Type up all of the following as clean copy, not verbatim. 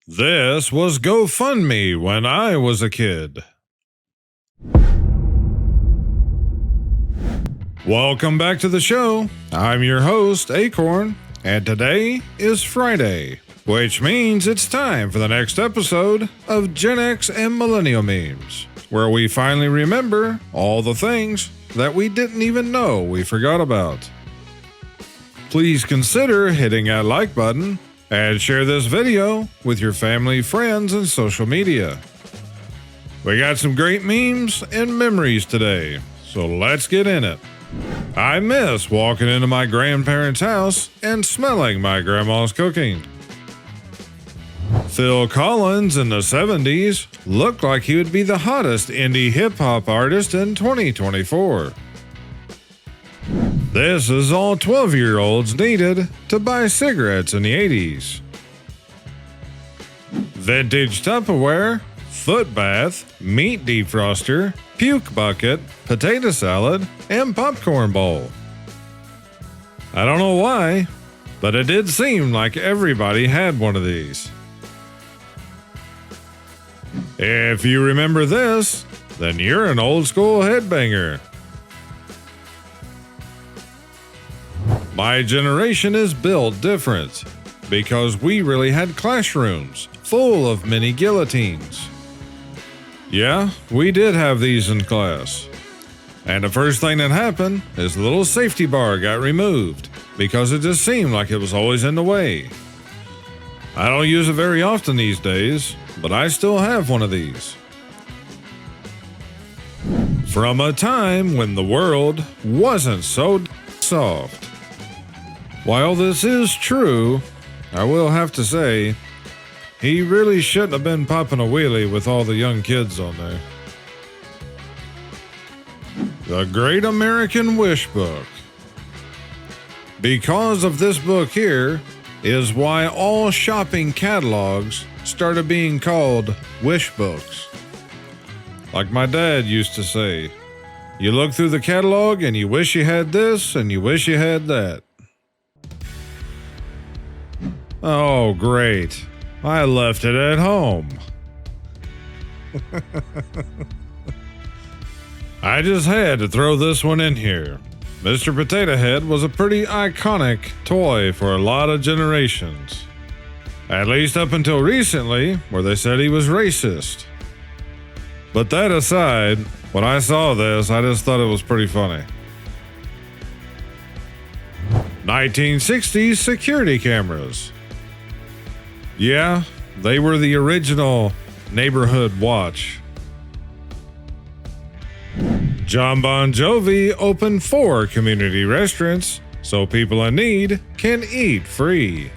This was GoFundMe when I was a kid. Welcome back to the show. I'm your host, Akorn, and today is Friday, which means it's time for the next episode of Gen X and Millennial Memes, where we finally remember all the things that we didn't even know we forgot about. Please consider hitting that like button and share this video with your family, friends, and social media. We got some great memes and memories today, so let's get in it. I miss walking into my grandparents' house and smelling my grandma's cooking. Phil Collins in the 70s looked like he would be the hottest indie hip-hop artist in 2024. This is all 12-year-olds needed to buy cigarettes in the 80s. Vintage Tupperware, foot bath, meat defroster, puke bucket, potato salad, and popcorn bowl. I don't know why, but it did seem like everybody had one of these. If you remember this, then you're an old school headbanger. My generation is built different because we really had classrooms full of mini guillotines. Yeah, we did have these in class. And the first thing that happened is the little safety bar got removed because it just seemed like it was always in the way. I don't use it very often these days, but I still have one of these. From a time when the world wasn't so soft. While this is true, I will have to say, he really shouldn't have been popping a wheelie with all the young kids on there. The Great American Wish Book. Because of this book here is why all shopping catalogs started being called wish books. Like my dad used to say, you look through the catalog and you wish you had this and you wish you had that. Oh, great. I left it at home. I just had to throw this one in here. Mr. Potato Head was a pretty iconic toy for a lot of generations. At least up until recently, where they said he was racist. But that aside, when I saw this, I just thought it was pretty funny. 1960s security cameras. Yeah, they were the original neighborhood watch. John Bon Jovi opened 4 community restaurants so people in need can eat free.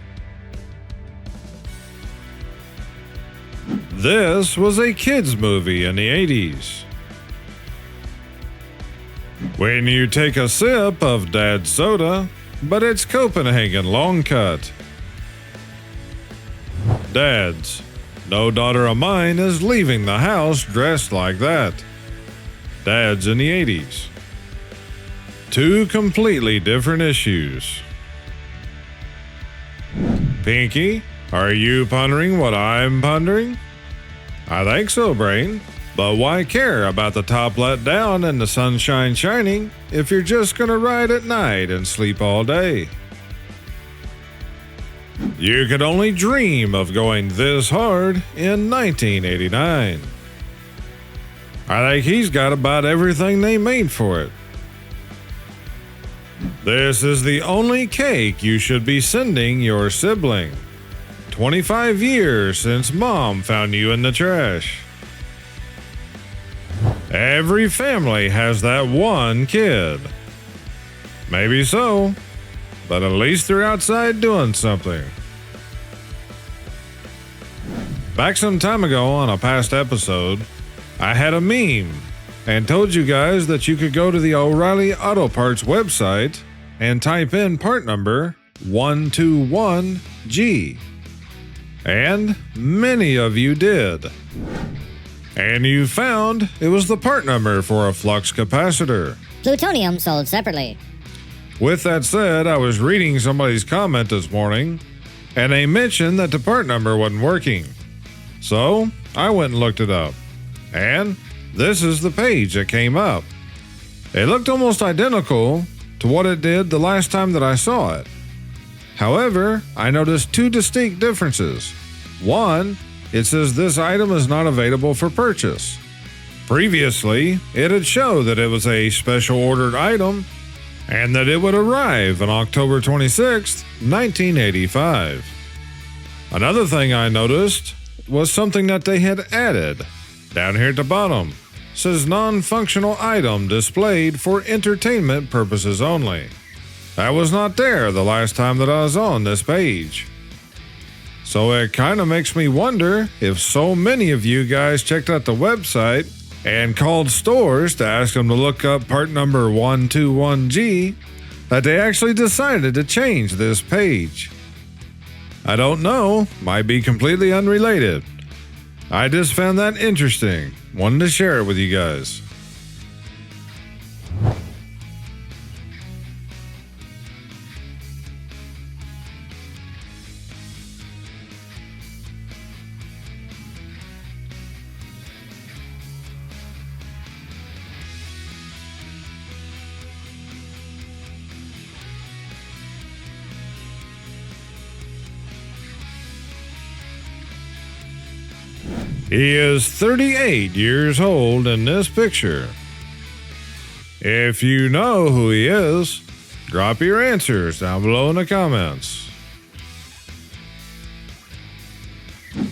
This was a kids' movie in the 80s. When you take a sip of Dad's soda, but it's Copenhagen long cut. Dads, no daughter of mine is leaving the house dressed like that. Dads in the 80s. 2 completely different issues. Pinky, are you pondering what I'm pondering? I think so, Brain. But why care about the top let down and the sunshine shining if you're just gonna ride at night and sleep all day? You could only dream of going this hard in 1989. I think he's got about everything they made for it. This is the only cake you should be sending your sibling. 25 years since Mom found you in the trash. Every family has that one kid. Maybe so, but at least they're outside doing something. Back some time ago on a past episode, I had a meme and told you guys that you could go to the O'Reilly Auto Parts website and type in part number 121G. And many of you did. And you found it was the part number for a flux capacitor. Plutonium sold separately. With that said, I was reading somebody's comment this morning, and they mentioned that the part number wasn't working. So I went and looked it up. And this is the page that came up. It looked almost identical to what it did the last time that I saw it. However, I noticed two distinct differences. One, it says this item is not available for purchase. Previously, it had showed that it was a special ordered item and that it would arrive on October 26, 1985. Another thing I noticed was something that they had added. Down here at the bottom, says non-functional item displayed for entertainment purposes only. That was not there the last time that I was on this page. So it kind of makes me wonder if so many of you guys checked out the website and called stores to ask them to look up part number 121G, that they actually decided to change this page. I don't know, might be completely unrelated. I just found that interesting. Wanted to share it with you guys. He is 38 years old in this picture. If you know who he is, drop your answers down below in the comments.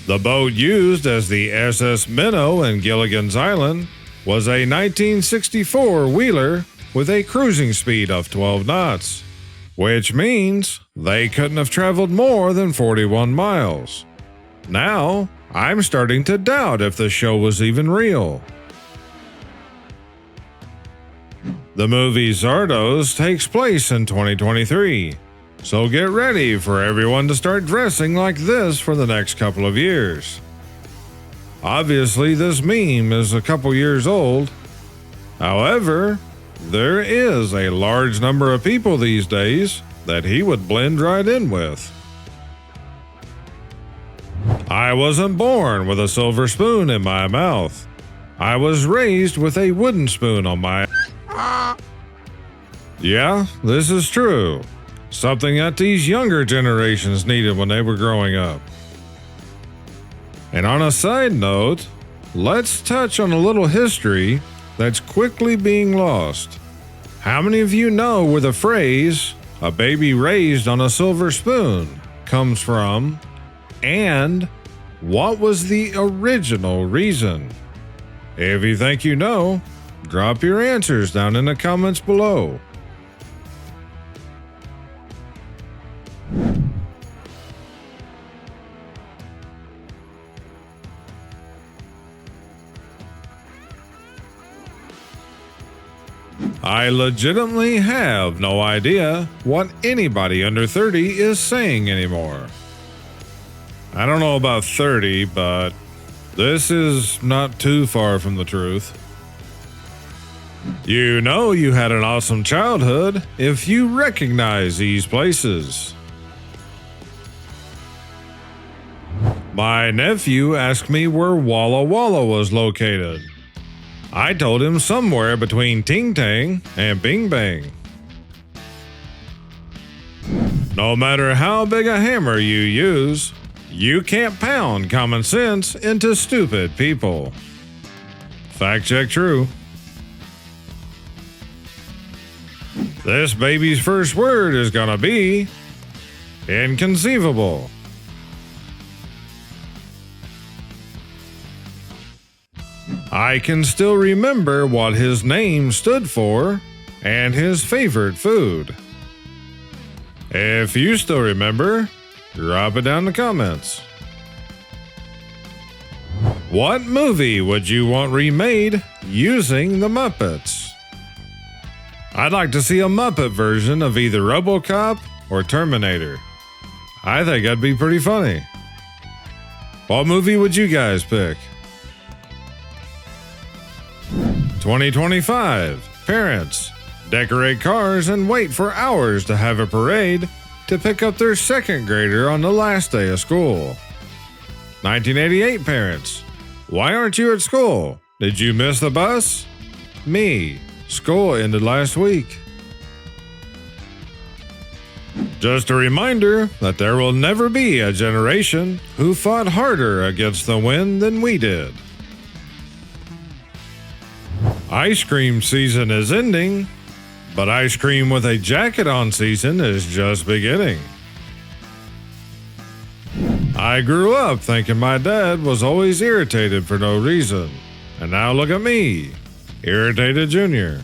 The boat used as the SS Minnow in Gilligan's Island was a 1964 wheeler with a cruising speed of 12 knots, which means they couldn't have traveled more than 41 miles. Now, I'm starting to doubt if the show was even real. The movie Zardos takes place in 2023, so get ready for everyone to start dressing like this for the next couple of years. Obviously, this meme is a couple years old. However, there is a large number of people these days that he would blend right in with. I wasn't born with a silver spoon in my mouth. I was raised with a wooden spoon on my... Yeah, this is true. Something that these younger generations needed when they were growing up. And on a side note, let's touch on a little history that's quickly being lost. How many of you know where the phrase, "a baby raised on a silver spoon," comes from? And what was the original reason? If you think you know, drop your answers down in the comments below. I legitimately have no idea what anybody under 30 is saying anymore. I don't know about 30, but this is not too far from the truth. You know you had an awesome childhood if you recognize these places. My nephew asked me where Walla Walla was located. I told him somewhere between Ting Tang and Bing Bang. No matter how big a hammer you use, you can't pound common sense into stupid people. Fact check true. This baby's first word is gonna be inconceivable. I can still remember what his name stood for and his favorite food. If you still remember, drop it down in the comments. What movie would you want remade using the Muppets? I'd like to see a Muppet version of either RoboCop or Terminator. I think that'd be pretty funny. What movie would you guys pick? 2025. Parents, decorate cars and wait for hours to have a parade to pick up their second grader on the last day of school. 1988 parents. Why aren't you at school? Did you miss the bus? Me. School ended last week. Just a reminder that there will never be a generation who fought harder against the wind than we did. Ice cream season is ending, but ice cream with a jacket on season is just beginning. I grew up thinking my dad was always irritated for no reason, and now look at me, irritated junior.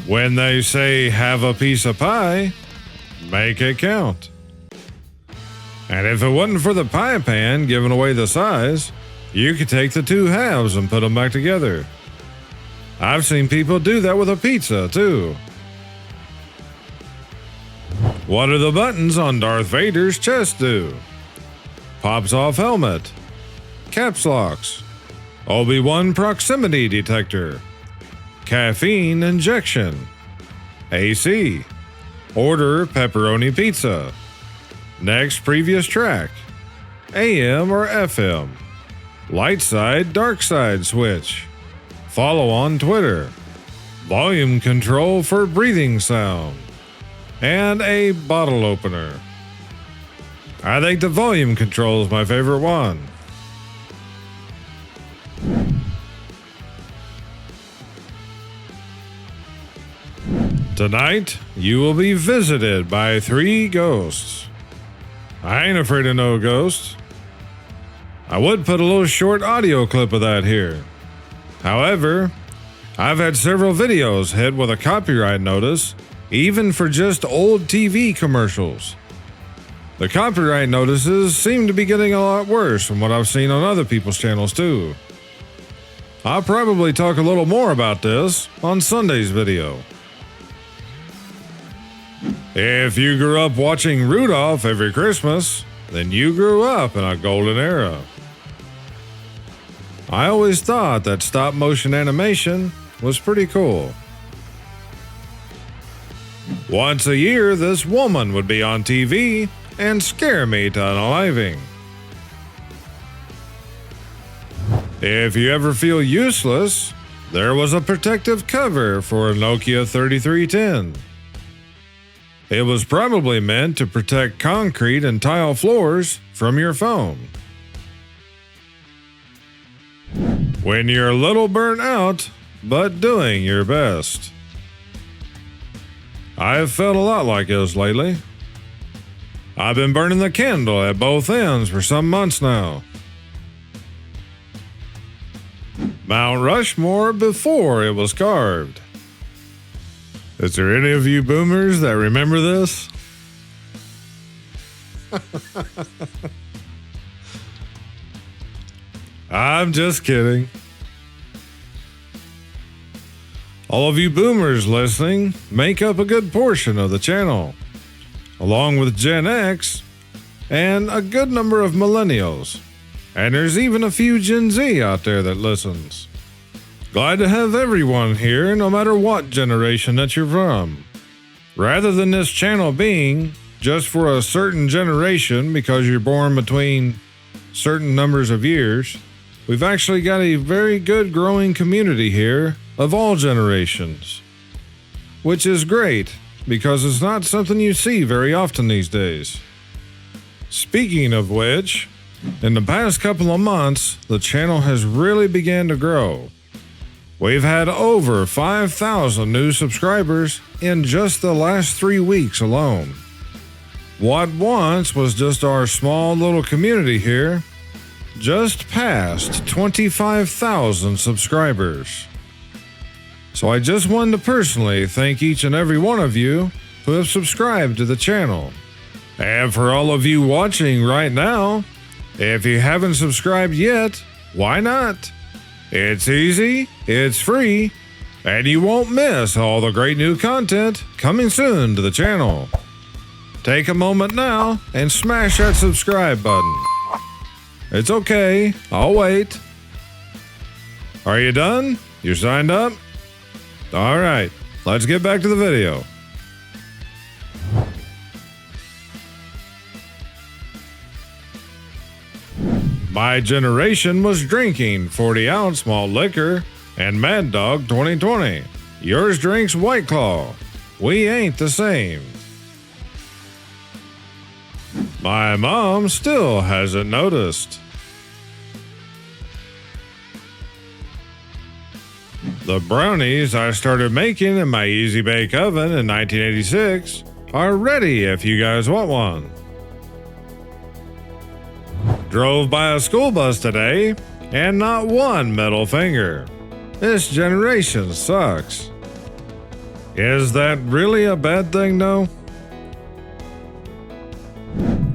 When they say have a piece of pie, make it count. And if it wasn't for the pie pan giving away the size, you could take the two halves and put them back together. I've seen people do that with a pizza, too. What do the buttons on Darth Vader's chest do? Pops off helmet. Caps locks. Obi-Wan proximity detector. Caffeine injection. AC. Order pepperoni pizza. Next previous track. AM or FM. Light side, dark side switch. Follow on Twitter. Volume control for breathing sound. And a bottle opener. I think the volume control is my favorite one. Tonight, you will be visited by 3 ghosts. I ain't afraid of no ghosts. I would put a little short audio clip of that here. However, I've had several videos hit with a copyright notice, even for just old TV commercials. The copyright notices seem to be getting a lot worse from what I've seen on other people's channels too. I'll probably talk a little more about this on Sunday's video. If you grew up watching Rudolph every Christmas, then you grew up in a golden era. I always thought that stop motion animation was pretty cool. Once a year, this woman would be on TV and scare me to unaliving. If you ever feel useless, there was a protective cover for a Nokia 3310. It was probably meant to protect concrete and tile floors from your phone. When you're a little burnt out, but doing your best. I've felt a lot like this lately. I've been burning the candle at both ends for some months now. Mount Rushmore before it was carved. Is there any of you boomers that remember this? I'm just kidding. All of you boomers listening make up a good portion of the channel, along with Gen X and a good number of millennials. And there's even a few Gen Z out there that listens. Glad to have everyone here, no matter what generation that you're from. Rather than this channel being just for a certain generation because you're born between certain numbers of years, we've actually got a very good growing community here of all generations. Which is great, because it's not something you see very often these days. Speaking of which, in the past couple of months, the channel has really began to grow. We've had over 5,000 new subscribers in just the last 3 weeks alone. What once was just our small little community here, just passed 25,000 subscribers. So I just wanted to personally thank each and every one of you who have subscribed to the channel. And for all of you watching right now, if you haven't subscribed yet, why not? It's easy, it's free, and you won't miss all the great new content coming soon to the channel. Take a moment now and smash that subscribe button. It's okay, I'll wait. Are you done? You signed up? Alright, let's get back to the video. My generation was drinking 40-ounce malt liquor and Mad Dog 2020. Yours drinks White Claw. We ain't the same. My mom still hasn't noticed. The brownies I started making in my Easy Bake Oven in 1986 are ready if you guys want one. Drove by a school bus today and not one middle finger. This generation sucks. Is that really a bad thing though?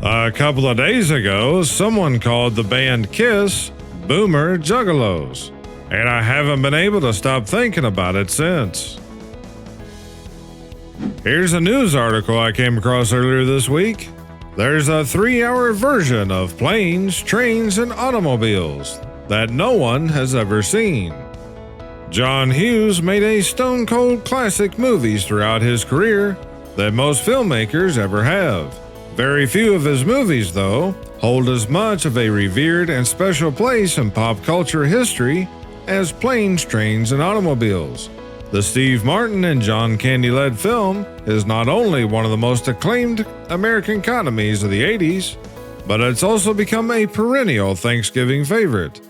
A couple of days ago, someone called the band Kiss Boomer Juggalos, and I haven't been able to stop thinking about it since. Here's a news article I came across earlier this week. There's a 3-hour version of Planes, Trains, and Automobiles that no one has ever seen. John Hughes made a stone-cold classic movies throughout his career that most filmmakers ever have. Very few of his movies, though, hold as much of a revered and special place in pop culture history as Planes, Trains, and Automobiles. The Steve Martin and John Candy-led film is not only one of the most acclaimed American comedies of the 80s, but it's also become a perennial Thanksgiving favorite.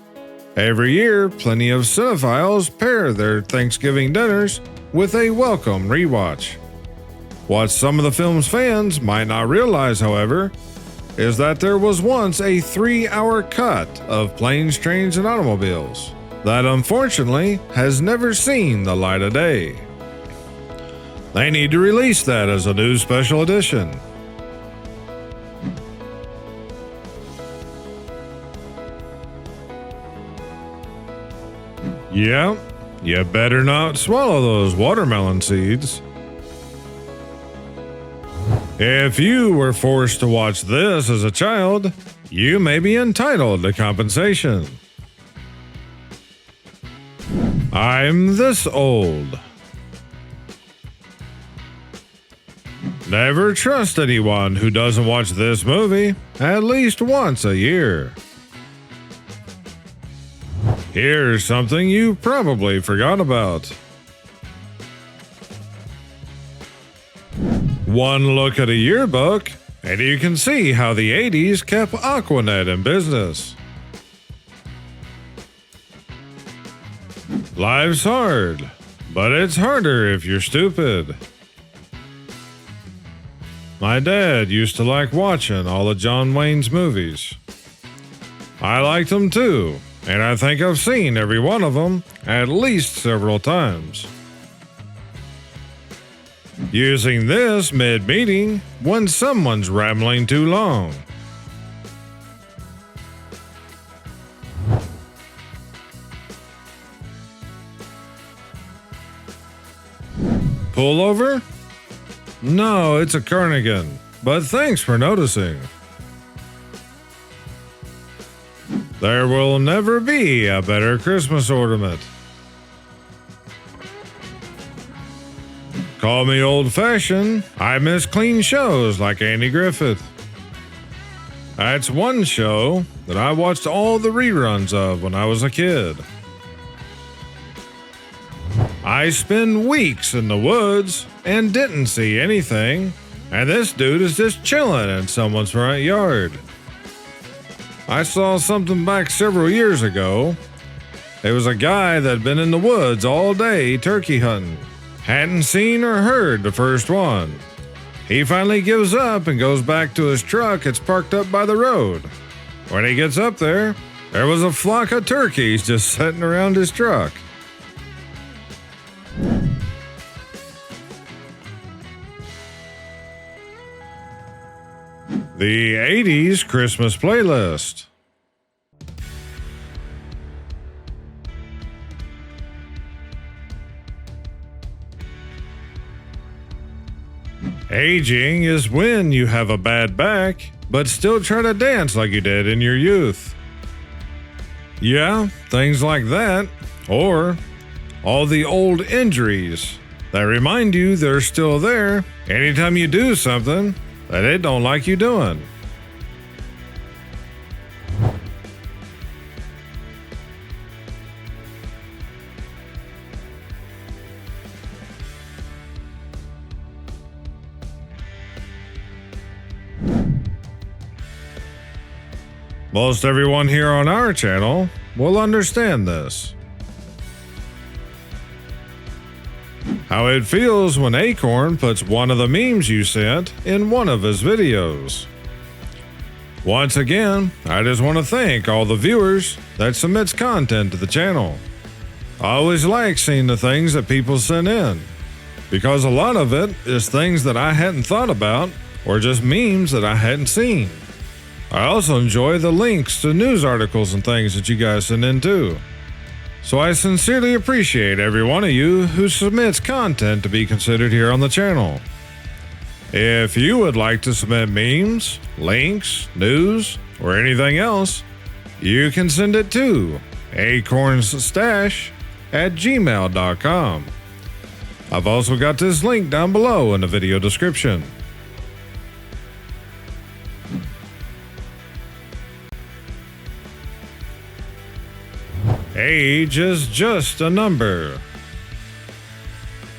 Every year, plenty of cinephiles pair their Thanksgiving dinners with a welcome rewatch. What some of the film's fans might not realize, however, is that there was once a 3-hour cut of Planes, Trains, and Automobiles that unfortunately has never seen the light of day. They need to release that as a new special edition. Yeah, you better not swallow those watermelon seeds. If you were forced to watch this as a child, you may be entitled to compensation. I'm this old. Never trust anyone who doesn't watch this movie at least once a year. Here's something you probably forgot about. One look at a yearbook, and you can see how the 80s kept Aquanet in business. Life's hard, but it's harder if you're stupid. My dad used to like watching all of John Wayne's movies. I liked them too, and I think I've seen every one of them at least several times. Using this mid-meeting when someone's rambling too long. Pullover? No, it's a cardigan, but thanks for noticing. There will never be a better Christmas ornament. Call me old-fashioned, I miss clean shows like Andy Griffith. That's one show that I watched all the reruns of when I was a kid. I spent weeks in the woods and didn't see anything, and this dude is just chilling in someone's front yard. I saw something back several years ago. It was a guy that'd been in the woods all day turkey hunting. Hadn't seen or heard the first one. He finally gives up and goes back to his truck that's parked up by the road. When he gets up there was a flock of turkeys just sitting around his truck. The 80s Christmas playlist. Aging is when you have a bad back, but still try to dance like you did in your youth. Yeah, things like that. Or all the old injuries that remind you they're still there anytime you do something that they don't like you doing. Most everyone here on our channel will understand this. How it feels when Akorn puts one of the memes you sent in one of his videos. Once again, I just want to thank all the viewers that submits content to the channel. I always like seeing the things that people send in, because a lot of it is things that I hadn't thought about or just memes that I hadn't seen. I also enjoy the links to news articles and things that you guys send in too. So I sincerely appreciate every one of you who submits content to be considered here on the channel. If you would like to submit memes, links, news, or anything else, you can send it to akornzstash@gmail.com. I've also got this link down below in the video description. Age is just a number.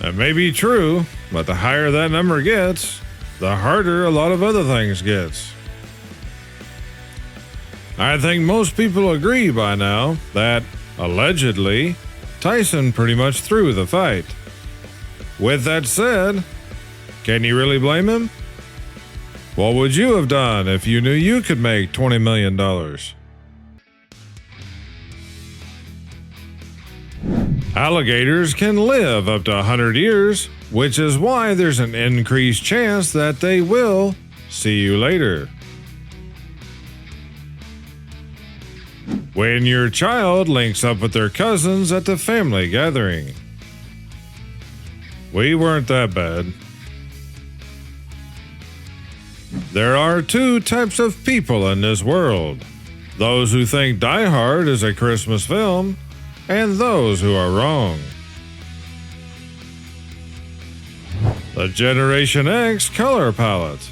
That may be true, but the higher that number gets, the harder a lot of other things gets. I think most people agree by now that, allegedly, Tyson pretty much threw the fight. With that said, can you really blame him? What would you have done if you knew you could make $20 million? Alligators can live up to 100 years, which is why there's an increased chance that they will see you later. When your child links up with their cousins at the family gathering. We weren't that bad. There are two types of people in this world: those who think Die Hard is a Christmas film, and those who are wrong. The Generation X color palette.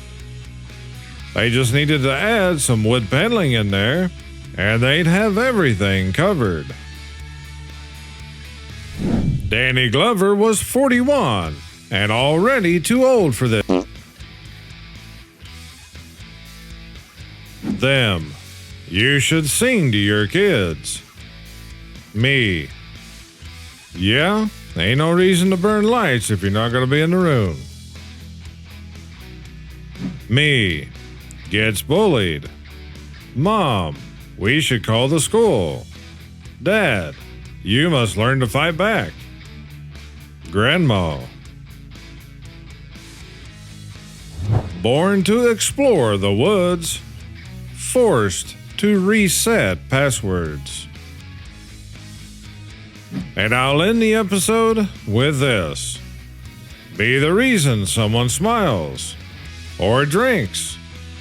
They just needed to add some wood paneling in there, and they'd have everything covered. Danny Glover was 41 and already too old for this. Them. You should sing to your kids. Me. Yeah, ain't no reason to burn lights if you're not going to be in the room. Me. Gets bullied. Mom. We should call the school. Dad. You must learn to fight back. Grandma. Born to explore the woods. Forced to reset passwords. And I'll end the episode with this. Be the reason someone smiles or drinks,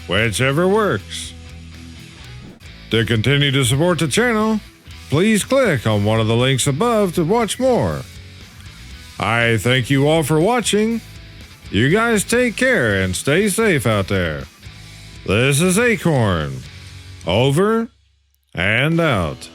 whichever works. To continue to support the channel, please click on one of the links above to watch more. I thank you all for watching. You guys take care and stay safe out there. This is Akorn. Over and out.